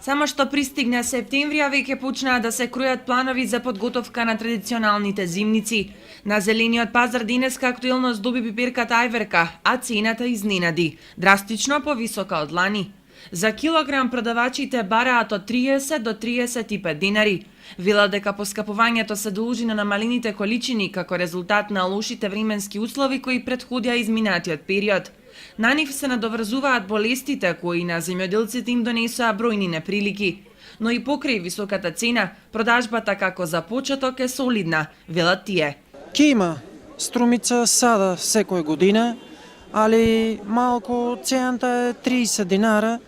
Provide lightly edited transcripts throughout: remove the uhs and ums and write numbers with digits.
Само што пристигна септември, а веќе почнаа да се кројат планови за подготовка на традиционалните зимници. На зелениот пазар денеска актуелност доби пиперката ајверка, а цената изненади, драстично повисока од лани. За килограм продавачите бараат од 30 до 35 денари. Велат дека поскапувањето се должи на намалените количини како резултат на лошите временски услови кои претходија изминатиот период. На нив се надоврзуваат болестите кои на земјоделците им донесоа бројни неприлики. Но и покрај високата цена, продажбата како за почеток е солидна, велат тие. Ке има струмица сада секоја година, али малку цената е 30 динара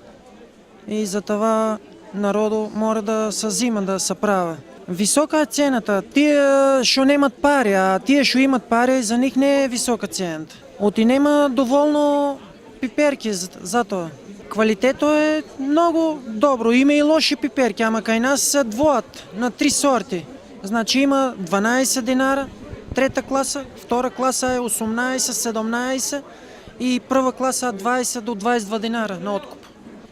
и затова народу мора да се зима да се права. Висока е цената, тие што немат пари, а тие што имат пари, за нив не е висока цената. Оти нема доволно пиперки за тоа. Квалитето е многу добро, има и лоши пиперки, ама кај нас се двоат на 3 сорти. Значи има 12 динара, трета класа, втора класа е 18, 17 и прва класа 20 до 22 динара на откуп.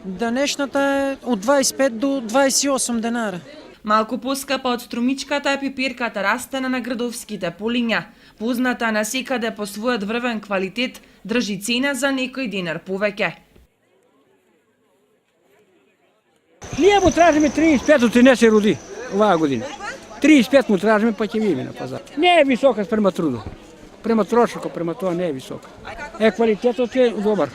Денешната е од 25 до 28 динара. Малку поскапа од струмичката е пиперката растена на градовските полиња. Позната насекаде по својот врвен квалитет, држи цена за некој динар повеќе. Ние му тражиме 35, не се роди оваа година. 35 му тражиме, па ќе видиме на пазар. Не е висока спрема трудо. Према трошокот, према тоа не е висока. Квалитетот е добар.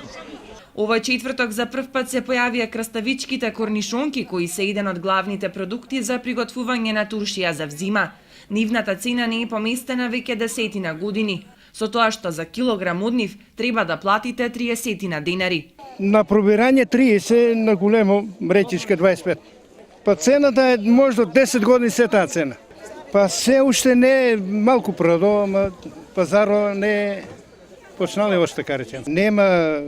Овој четврток за прв пат се појавија краставичките корнишонки, кои се еден од главните продукти за приготвување на туршија за взима. Нивната цена не е поместена веќе 10 години, со тоа што за килограм од нив треба да платите 30 денари. На пробирање 30, на големо мречишка 25. Па цената е можда 10 години се таа цена. Па се уште не е малку продо, ама пазаро не е почнале още така речем. Нема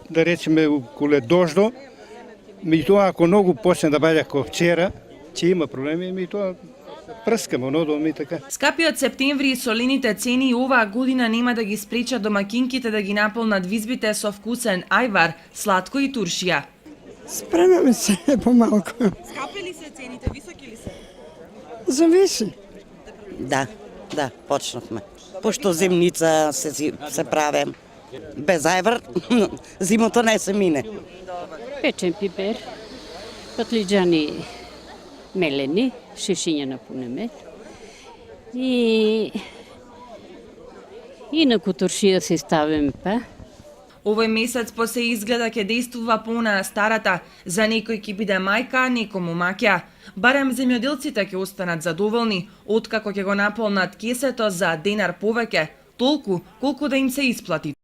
да речеме околе дождо, меѓутоа ако многу почне да баѓа како вчера, ќе има проблеми, меѓутоа прскаме одом и така. Скапиот септември и солените цени оваа година нема да ги спречат домакинките да ги наполнат визбите со вкусен ајвар, сладко и туршија. Спремаме се помалку. Скапи ли се цените, високи ли се? Зависи. Да, почнавме. Пошто земница се праве без ајвар, зимото не се мине. Печен пипер, патлиџани мелени, шишиња напунеме. И инаку туршија се ставим па. Овој месец по се изгледа ќе действува понаа старата, за некој ќе биде мајка, а некому маќа. Барем земјоделците ќе останат задоволни, откако ќе го наполнат кесето за денар повеќе, толку колку да им се исплати